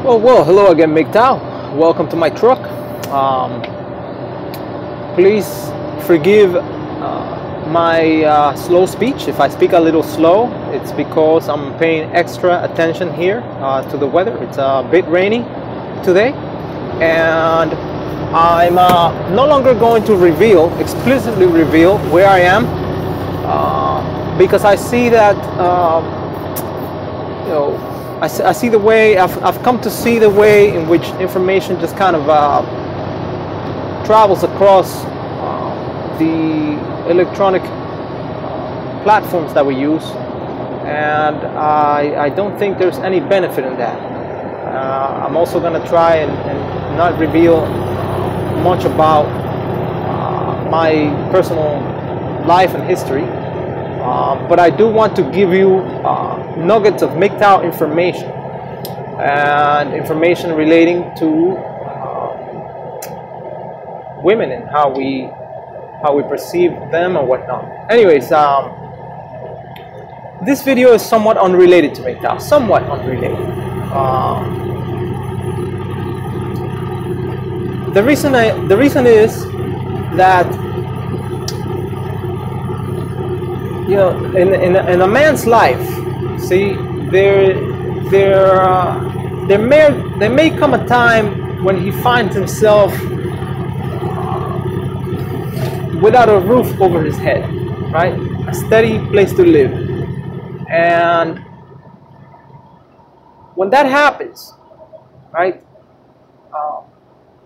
Well, hello again, MGTOW. Welcome to my truck. Please forgive my slow speech. If I speak a little slow, it's because I'm paying extra attention here to the weather. It's a bit rainy today, and I'm no longer going to explicitly reveal where I am, because I see that I see the way I've come to see the way in which information just kind of travels across the electronic platforms that we use, and I don't think there's any benefit in that. I'm also going to try and not reveal much about my personal life and history. But I do want to give you nuggets of MGTOW information and information relating to women and how we perceive them and whatnot. Anyways, this video is somewhat unrelated to MGTOW, somewhat unrelated. The reason is that, you know, in a man's life, see, there may come a time when he finds himself without a roof over his head, right? A steady place to live. And when that happens, right,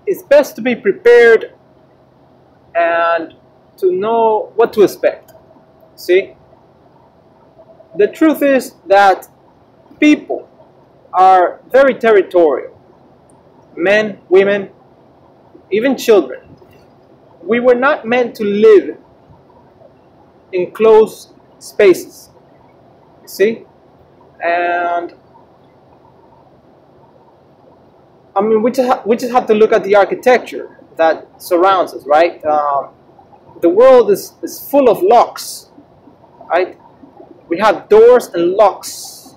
it's best to be prepared and to know what to expect. See, the truth is that people are very territorial. Men, women, even children. We were not meant to live in closed spaces. You see? And I mean, we just have to look at the architecture that surrounds us, right? The world is full of locks. Right? We have doors and locks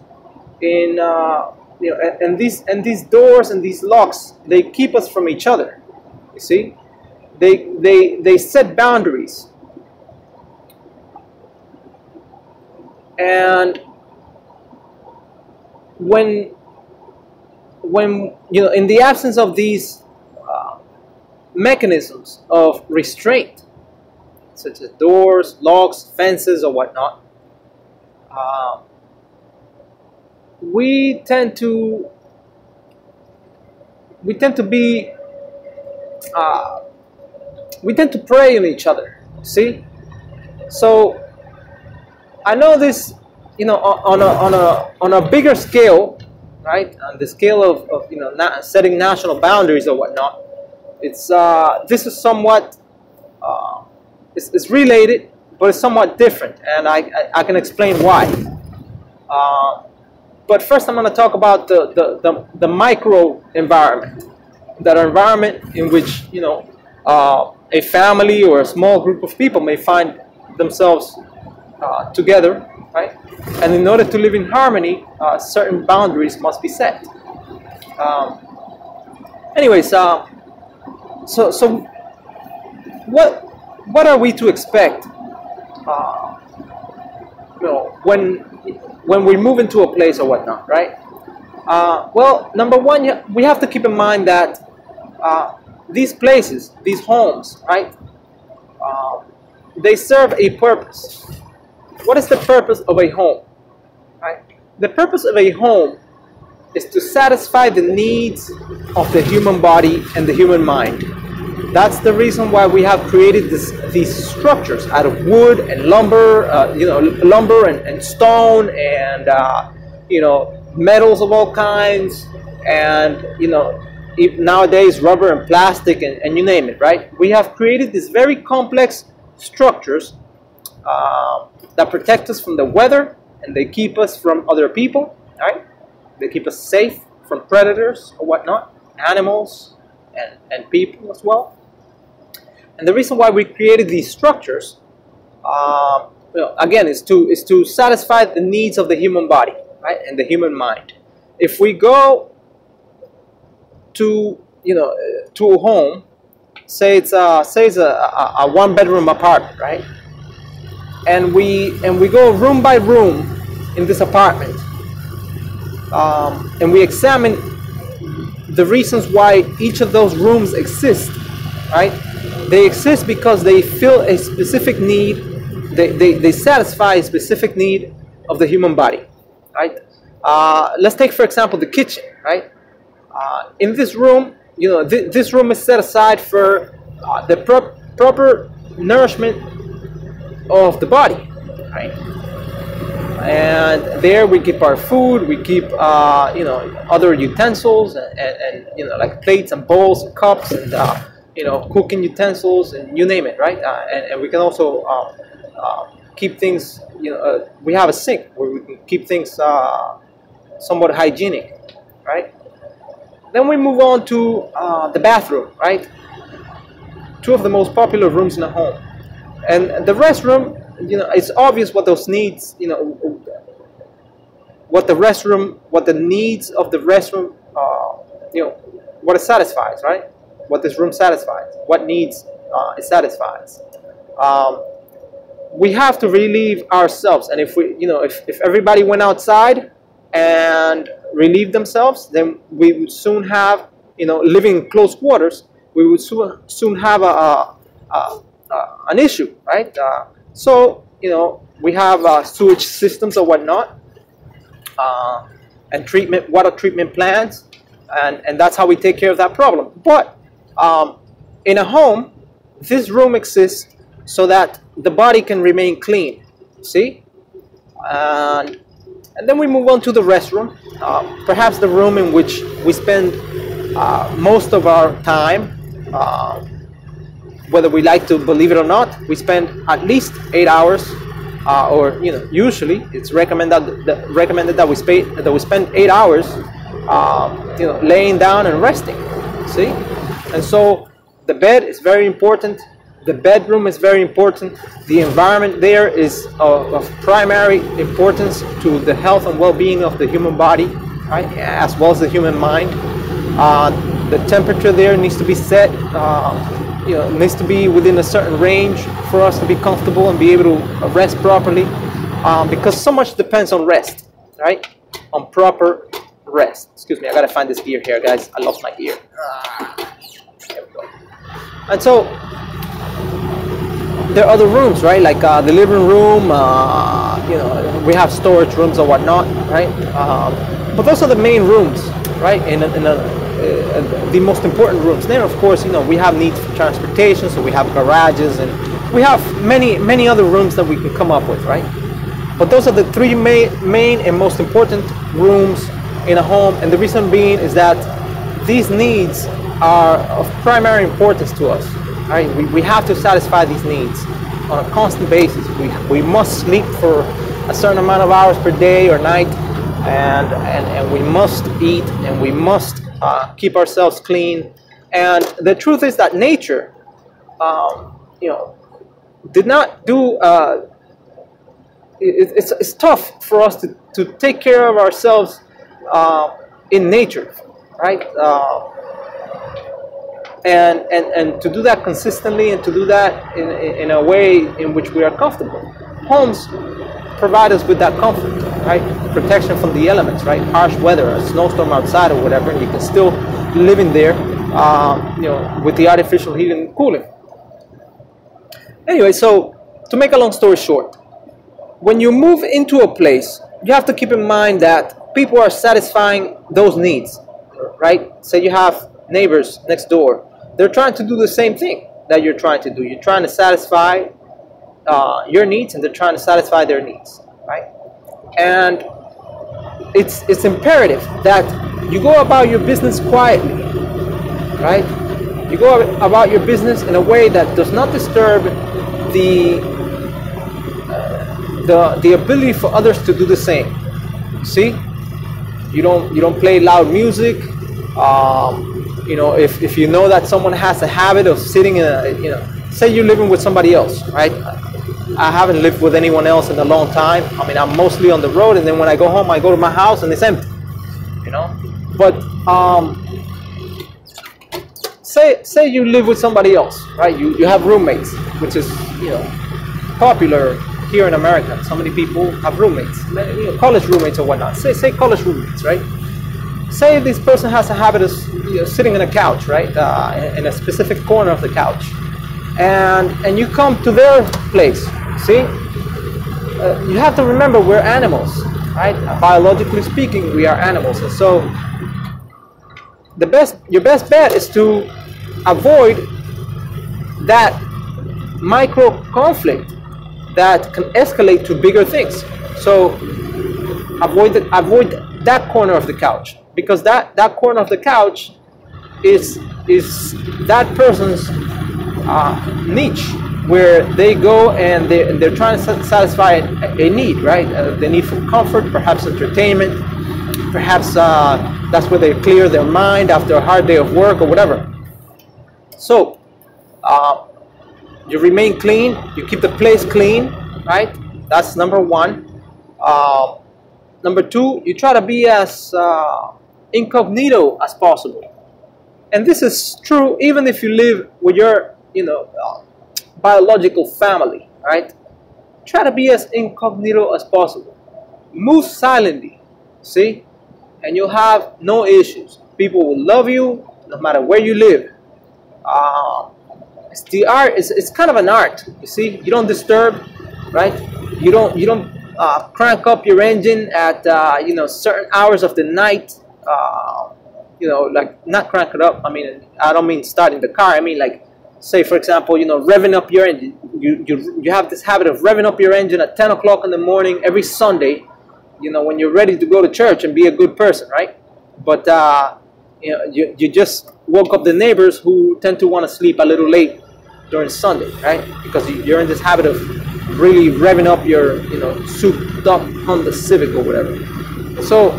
in and these doors and these locks, they keep us from each other. You see, they set boundaries, and when you know, in the absence of these mechanisms of restraint, such as doors, locks, fences, or whatnot, we tend to prey on each other. See, so I know this, you know, on a bigger scale, right? On the scale of you know, setting national boundaries or whatnot. It's this is somewhat. It's related, but it's somewhat different, and I can explain why. But first, I'm going to talk about the micro environment, that environment in which, you know, a family or a small group of people may find themselves together, right? And in order to live in harmony, certain boundaries must be set. Anyways, so what are we to expect, you know, when we move into a place or whatnot, right? Well, number one, we have to keep in mind that these places, these homes, right, they serve a purpose. What is the purpose of a home? Right? The purpose of a home is to satisfy the needs of the human body and the human mind. That's the reason why we have created these structures out of wood and lumber, you know, lumber and stone and you know, metals of all kinds, and you know, nowadays rubber and plastic and you name it, right? We have created these very complex structures that protect us from the weather, and they keep us from other people, right? They keep us safe from predators or whatnot, animals and people as well. And the reason why we created these structures, again, is to satisfy the needs of the human body, right, and the human mind. If we go to, to a home, say it's a one-bedroom apartment, right? And we go room by room in this apartment, and we examine the reasons why each of those rooms exist, right? They exist because they fill a specific need. They satisfy a specific need of the human body, right? Let's take, for example, the kitchen, right? In this room, this room is set aside for the proper nourishment of the body, right? And there we keep our food, we keep other utensils and like plates and bowls and cups and cooking utensils and you name it, right? And we can also keep things, we have a sink where we can keep things somewhat hygienic, right? Then we move on to the bathroom, right? Two of the most popular rooms in a home. And the restroom, it's obvious what those needs, what the needs of the restroom, what it satisfies, right? What this room satisfies, what needs it satisfies. We have to relieve ourselves, and if if everybody went outside and relieved themselves, then we would soon have, living in close quarters, we would soon have an issue, right? So we have sewage systems or whatnot, and water treatment plants, and that's how we take care of that problem. But in a home, this room exists so that the body can remain clean. See, and then we move on to the restroom, perhaps the room in which we spend most of our time. Whether we like to believe it or not, we spend at least 8 hours, or usually it's recommended that we spend 8 hours, laying down and resting. See, and so the bed is very important. The bedroom is very important. The environment there is of primary importance to the health and well-being of the human body, right? As well as the human mind. The temperature there needs to be set. Needs to be within a certain range for us to be comfortable and be able to rest properly, because so much depends on rest, right? On proper rest. Excuse me, I gotta find this gear here, guys. I lost my gear. There we go. And so there are other rooms, right? Like the living room. We have storage rooms or whatnot, right? But those are the main rooms, right? The most important rooms. Then, of course, we have needs for transportation, so we have garages, and we have many other rooms that we can come up with, right? But those are the three main and most important rooms in a home, and the reason being is that these needs are of primary importance to us, right? We have to satisfy these needs on a constant basis. We must sleep for a certain amount of hours per day or night, and we must eat, and we must keep ourselves clean. And the truth is that nature, did not do. It's tough for us to take care of ourselves in nature, right? And to do that consistently, and to do that in a way in which we are comfortable. Homes provide us with that comfort, right? Protection from the elements, right? Harsh weather, a snowstorm outside or whatever, and you can still live in there, with the artificial heating and cooling. Anyway, so to make a long story short, when you move into a place, you have to keep in mind that people are satisfying those needs, right? Say you have neighbors next door. They're trying to do the same thing that you're trying to do. You're trying to satisfy your needs, and they're trying to satisfy their needs, right? And it's imperative that you go about your business quietly, right? You go about your business in a way that does not disturb the ability for others to do the same. See, you don't play loud music. If you know that someone has a habit of sitting in a, say you're living with somebody else, right? I haven't lived with anyone else in a long time. I mean, I'm mostly on the road, and then when I go home, I go to my house and it's empty, But say you live with somebody else, right? You have roommates, which is, you know, popular here in America. So many people have roommates, you know, college roommates or whatnot. Say college roommates, right? Say this person has a habit of, you know, sitting on a couch, right, in a specific corner of the couch, and you come to their place. See, you have to remember we're animals, right? Biologically speaking, we are animals, and so your best bet is to avoid that micro conflict that can escalate to bigger things. So avoid that corner of the couch, because that corner of the couch is that person's niche, where they go and they're trying to satisfy a need, right? The need for comfort, perhaps entertainment, perhaps that's where they clear their mind after a hard day of work or whatever. So you remain clean, you keep the place clean, right? That's number one. Number two, you try to be as incognito as possible. And this is true even if you live with your, you know, biological family, right? Try to be as incognito as possible. Move silently, see? And you'll have no issues. People will love you no matter where you live. It's the art. It's kind of an art. You see, you don't disturb, right? You don't crank up your engine at you know, certain hours of the night. You know, like, not crank it up. I mean, I don't mean starting the car. I mean, like, say for example, you know, revving up your engine. You have this habit of revving up your engine at 10 o'clock in the morning every Sunday. You know, when you're ready to go to church and be a good person, right? But you know, you just woke up the neighbors who tend to want to sleep a little late during Sunday, right? Because you're in this habit of really revving up your, you know, souped up Honda Civic or whatever. So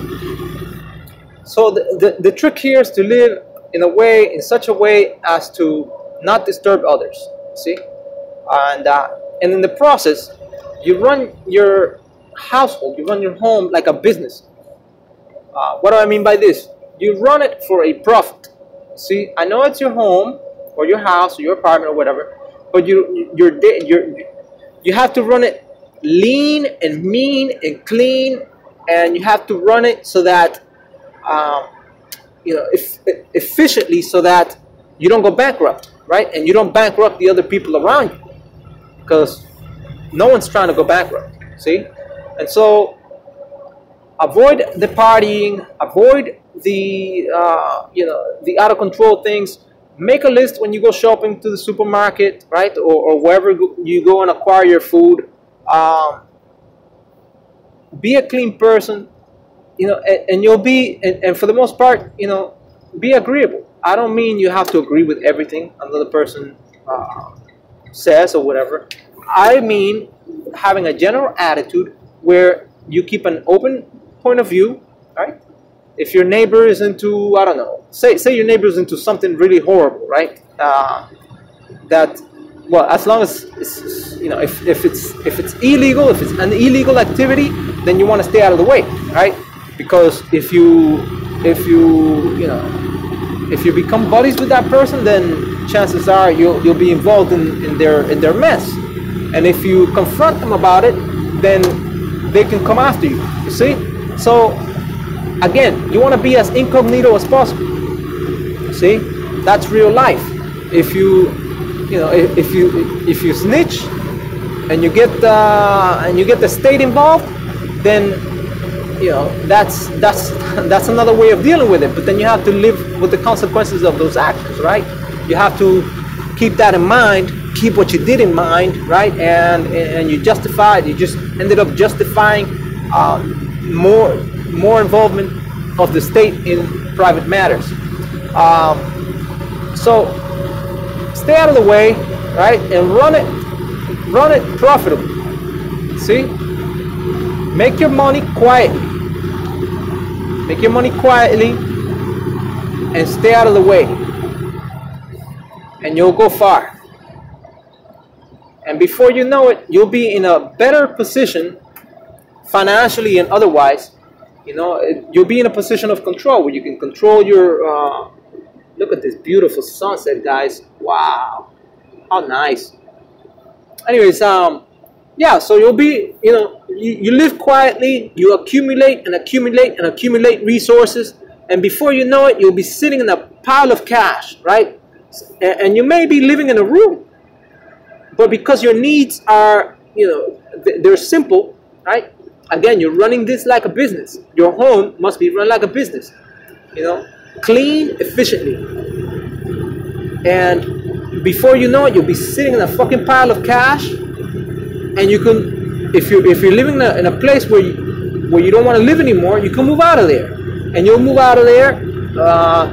the trick here is to live in such a way as to not disturb others. See, and in the process, you run your household, you run your home like a business. What do I mean by this? You run it for a profit. See, I know it's your home or your house or your apartment or whatever, but you have to run it lean and mean and clean, and you have to run it so that you know, efficiently, so that you don't go bankrupt, right? And you don't bankrupt the other people around you, because no one's trying to go bankrupt. See, and so avoid the partying, avoid the you know, the out of control things. Make a list when you go shopping to the supermarket, right, or wherever you go and acquire your food. Be a clean person, you know, and you'll be, and for the most part, you know, be agreeable. I don't mean you have to agree with everything another person says or whatever. I mean having a general attitude where you keep an open point of view, right? If your neighbor is into, I don't know, say your neighbor is into something really horrible, right? That, well, as long as it's, you know, if it's illegal, if it's an illegal activity, then you want to stay out of the way, right? Because if you become buddies with that person, then chances are you'll be involved in their mess. And if you confront them about it, then they can come after you. You see? So again, you want to be as incognito as possible. See, that's real life. If you snitch and you get the state involved, then you know that's another way of dealing with it. But then you have to live with the consequences of those actions, right? You have to keep that in mind. Keep what you did in mind, right? And you justify it. You just ended up justifying more involvement of the state in private matters. So stay out of the way, right? And run it profitably. See? Make your money quietly. Make your money quietly and stay out of the way. And you'll go far. And before you know it, you'll be in a better position financially and otherwise. You know, you'll be in a position of control where you can control Look at this beautiful sunset, guys. Wow, how nice. Anyways, yeah, so you'll be, you live quietly, you accumulate and accumulate and accumulate resources, and before you know it, you'll be sitting in a pile of cash, right? And you may be living in a room, but because your needs are, they're simple, right? Again, you're running this like a business. Your home must be run like a business, clean, efficiently. And before you know it, you'll be sitting in a fucking pile of cash. And you can, if you're living in a place where you don't want to live anymore, you can move out of there. And you'll move out of there,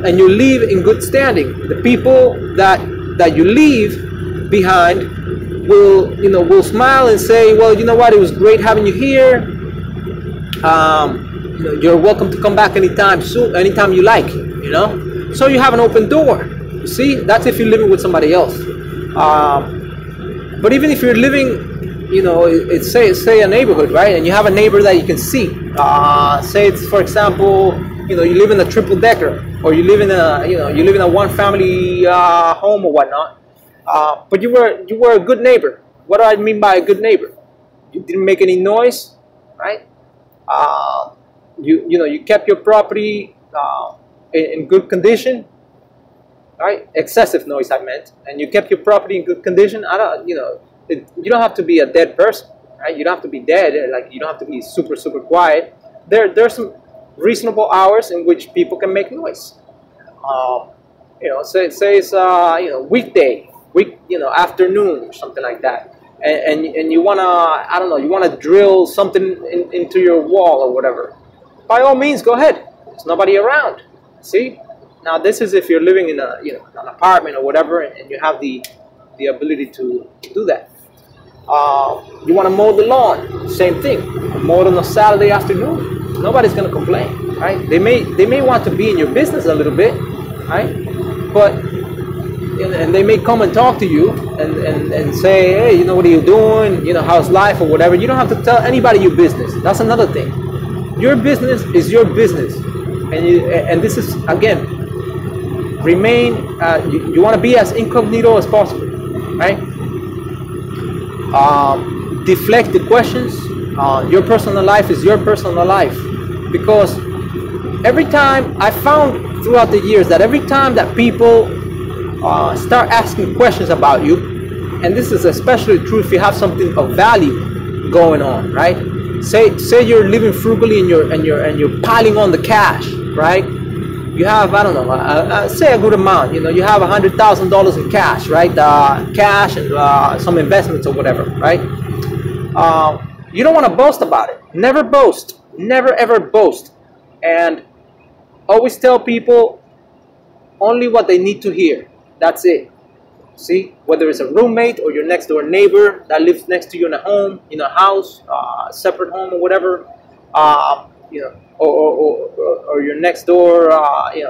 and you'll leave in good standing. The people that you leave behind will smile and say, well, you know what, it was great having you here. You're welcome to come back anytime soon, anytime you like, So you have an open door. You see, that's if you're living with somebody else. But even if you're living, it's say a neighborhood, right? And you have a neighbor that you can see. Say it's, for example, you live in a triple decker, or you live in a one family home or whatnot. But you were a good neighbor. What do I mean by a good neighbor? You didn't make any noise, right? You kept your property in good condition, right? Excessive noise, I meant, and you kept your property in good condition. You don't have to be a dead person, right? You don't have to be dead. Like, you don't have to be super super quiet. There's some reasonable hours in which people can make noise. Say it's weekday, afternoon or something like that, and you wanna drill something into your wall or whatever. By all means, go ahead. There's nobody around. See, now this is if you're living in an apartment or whatever, and you have the ability to do that. You want to mow the lawn, same thing. Mow it on a Saturday afternoon. Nobody's gonna complain, right? They may want to be in your business a little bit, right? But and they may come and talk to you and say, hey, what are you doing? How's life or whatever. You don't have to tell anybody your business. That's another thing. Your business is your business, and this is, again, remain. You want to be as incognito as possible, right? Deflect the questions. Your personal life is your personal life, because every time I found throughout the years that every time that people start asking questions about you, and this is especially true if you have something of value going on, right? Say you're living frugally and you're piling on the cash, right? You have, I don't know, say a good amount. You have $100,000 in cash, right? Cash and some investments or whatever, right? You don't want to boast about it. Never boast. Never ever boast. And always tell people only what they need to hear. That's it. See, whether it's a roommate or your next door neighbor that lives next to you in a home, in a house, separate home or whatever, or your next door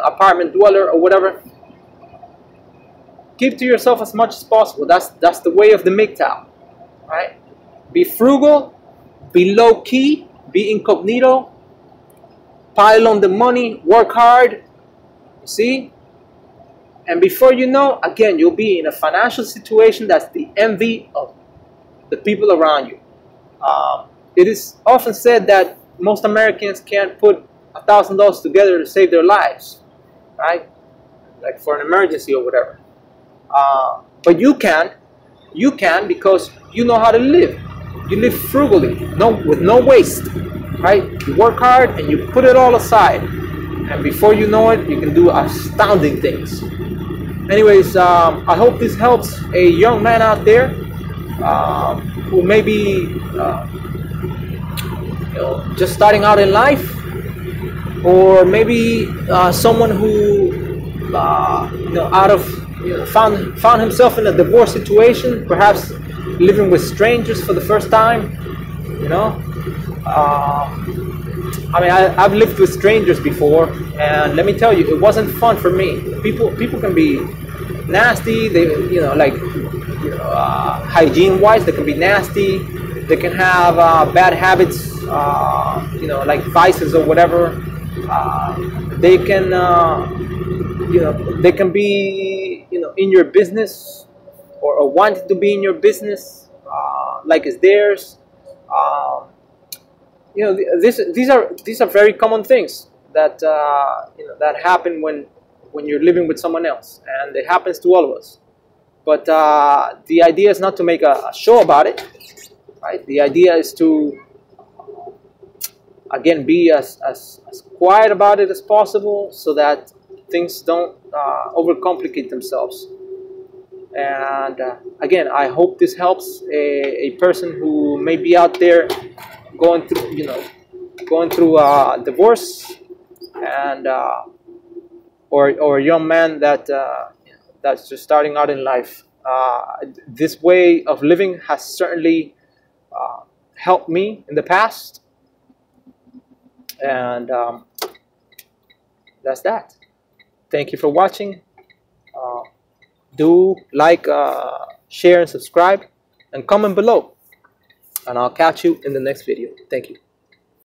apartment dweller or whatever. Keep to yourself as much as possible. That's the way of the MGTOW, right? Be frugal, be low key, be incognito, pile on the money, work hard. See? And before you know, again, you'll be in a financial situation that's the envy of the people around you. It is often said that most Americans can't put $1,000 together to save their lives, right? Like for an emergency or whatever. But you can because you know how to live. You live frugally, with no waste, right? You work hard and you put it all aside. And before you know it, you can do astounding things. Anyways, I hope this helps a young man out there who may be just starting out in life, or maybe someone who found himself in a divorce situation, perhaps living with strangers for the first time. I've lived with strangers before, and let me tell you, it wasn't fun for me. People can be nasty. They, hygiene-wise, they can be nasty. They can have bad habits, like vices or whatever. They can they can be in your business, or wanting to be in your business, like it's theirs. Um, these are very common things that that happen when you're living with someone else, and it happens to all of us. But the idea is not to make a show about it, right? The idea is to, again, be as quiet about it as possible, so that things don't overcomplicate themselves. And again, I hope this helps a person who may be out there going through divorce, and or a young man that's just starting out in life. This way of living has certainly helped me in the past, and that's that. Thank you for watching. Do like, share, and subscribe, and comment below. And I'll catch you in the next video. Thank you.